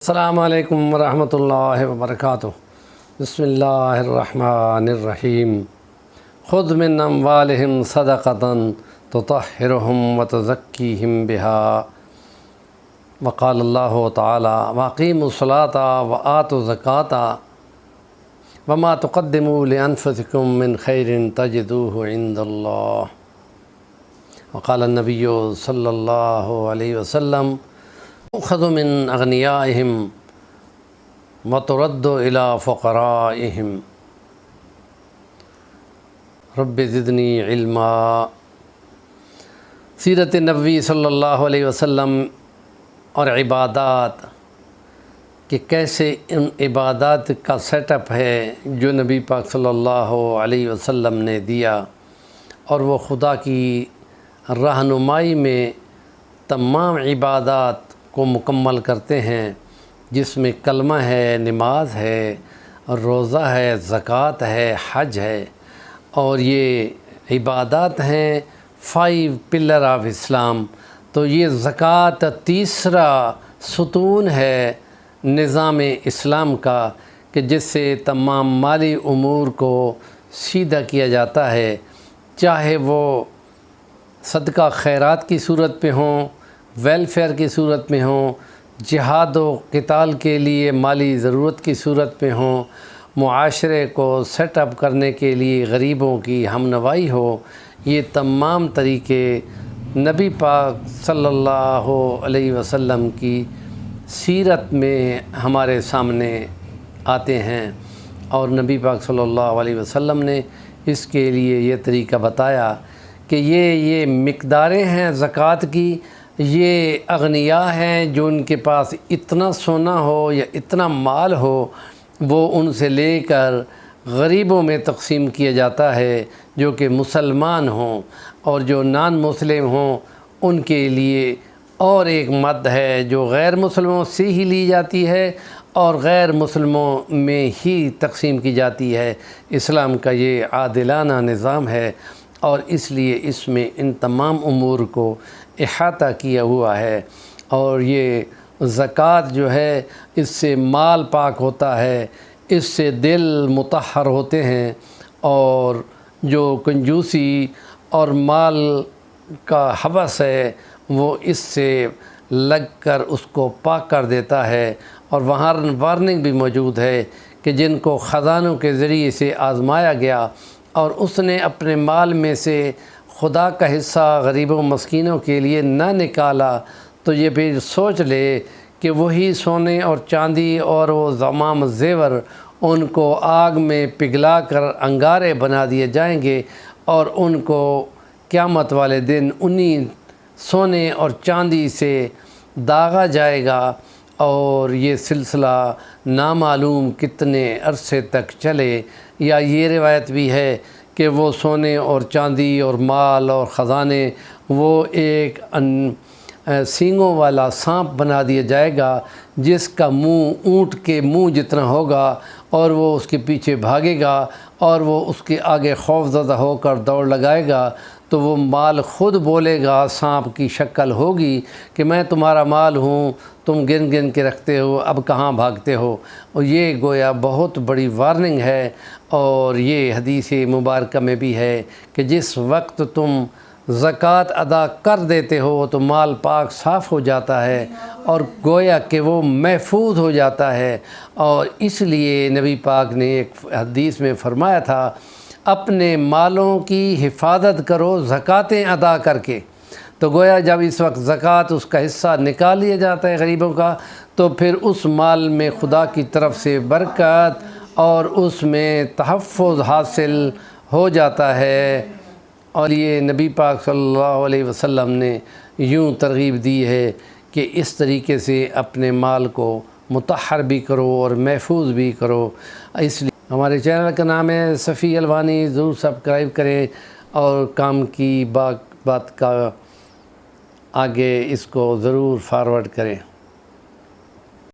السلام علیکم ورحمۃ اللہ وبرکاتہ۔ بسم اللہ الرحمن الرحیم۔ خذ من اموالہم صدقۃ تطہرہم وتزکیہم بہا، وقال اللہ تعالی واقیموا الصلاۃ وآتوا الزکاۃ وما تقدموا لانفسکم من خیر تجدوہ عند اللہ، وقال النبی صلی اللہ علیہ وسلم اخذ من اغنیائہم وترد الی فقرائہم، رب زدنی علما۔ سیرت نبوی صلی اللہ علیہ وسلم اور عبادات کہ کیسے ان عبادات کا سیٹ اپ ہے جو نبی پاک صلی اللہ علیہ وسلم نے دیا، اور وہ خدا کی رہنمائی میں تمام عبادات کو مکمل کرتے ہیں، جس میں کلمہ ہے، نماز ہے، روزہ ہے، زکوٰۃ ہے، حج ہے، اور یہ عبادات ہیں 5 پلر آف اسلام۔ تو یہ زکوٰۃ تیسرا ستون ہے نظام اسلام کا، کہ جس سے تمام مالی امور کو سیدھا کیا جاتا ہے، چاہے وہ صدقہ خیرات کی صورت میں ہوں، ویلفیئر کی صورت میں ہوں، جہاد و قتال کے لیے مالی ضرورت کی صورت میں ہوں، معاشرے کو سیٹ اپ کرنے کے لیے غریبوں کی ہمنوائی ہو۔ یہ تمام طریقے نبی پاک صلی اللہ علیہ وسلم کی سیرت میں ہمارے سامنے آتے ہیں، اور نبی پاک صلی اللہ علیہ وسلم نے اس کے لیے یہ طریقہ بتایا کہ یہ مقداریں ہیں زکوٰۃ کی۔ یہ اغنیاء ہیں جو ان کے پاس اتنا سونا ہو یا اتنا مال ہو، وہ ان سے لے کر غریبوں میں تقسیم کیا جاتا ہے جو کہ مسلمان ہوں، اور جو نان مسلم ہوں ان کے لیے اور ایک مد ہے جو غیر مسلموں سے ہی لی جاتی ہے اور غیر مسلموں میں ہی تقسیم کی جاتی ہے۔ اسلام کا یہ عادلانہ نظام ہے، اور اس لیے اس میں ان تمام امور کو احاطہ کیا ہوا ہے۔ اور یہ زکوٰۃ جو ہے، اس سے مال پاک ہوتا ہے، اس سے دل مطہر ہوتے ہیں، اور جو کنجوسی اور مال کا ہوس ہے وہ اس سے لگ کر اس کو پاک کر دیتا ہے۔ اور وہاں وارننگ بھی موجود ہے کہ جن کو خزانوں کے ذریعے سے آزمایا گیا اور اس نے اپنے مال میں سے خدا کا حصہ غریبوں مسکینوں کے لیے نہ نکالا، تو یہ بھی سوچ لے کہ وہی سونے اور چاندی اور وہ تمام زیور ان کو آگ میں پگھلا کر انگارے بنا دیے جائیں گے، اور ان کو قیامت والے دن انہی سونے اور چاندی سے داغا جائے گا، اور یہ سلسلہ نامعلوم کتنے عرصے تک چلے۔ یا یہ روایت بھی ہے کہ وہ سونے اور چاندی اور مال اور خزانے وہ ایک سینگوں والا سانپ بنا دیا جائے گا، جس کا منہ اونٹ کے منہ جتنا ہوگا، اور وہ اس کے پیچھے بھاگے گا، اور وہ اس کے آگے خوف زدہ ہو کر دوڑ لگائے گا، تو وہ مال خود بولے گا، سانپ کی شکل ہوگی کہ میں تمہارا مال ہوں، تم گن گن کے رکھتے ہو، اب کہاں بھاگتے ہو۔ اور یہ گویا بہت بڑی وارننگ ہے، اور یہ حدیث مبارکہ میں بھی ہے کہ جس وقت تم زکوٰۃ ادا کر دیتے ہو تو مال پاک صاف ہو جاتا ہے، اور گویا کہ وہ محفوظ ہو جاتا ہے۔ اور اس لیے نبی پاک نے ایک حدیث میں فرمایا تھا، اپنے مالوں کی حفاظت کرو زکوٰۃیں ادا کر کے۔ تو گویا جب اس وقت زکوٰۃ اس کا حصہ نکال لیا جاتا ہے غریبوں کا، تو پھر اس مال میں خدا کی طرف سے برکت اور اس میں تحفظ حاصل ہو جاتا ہے۔ اور یہ نبی پاک صلی اللہ علیہ وسلم نے یوں ترغیب دی ہے کہ اس طریقے سے اپنے مال کو مطہر بھی کرو اور محفوظ بھی کرو۔ اس لیے ہمارے چینل کا نام ہے صفی الوانی، ضرور سبسکرائب کریں، اور کام کی بات کا آگے اس کو ضرور فارورڈ کریں۔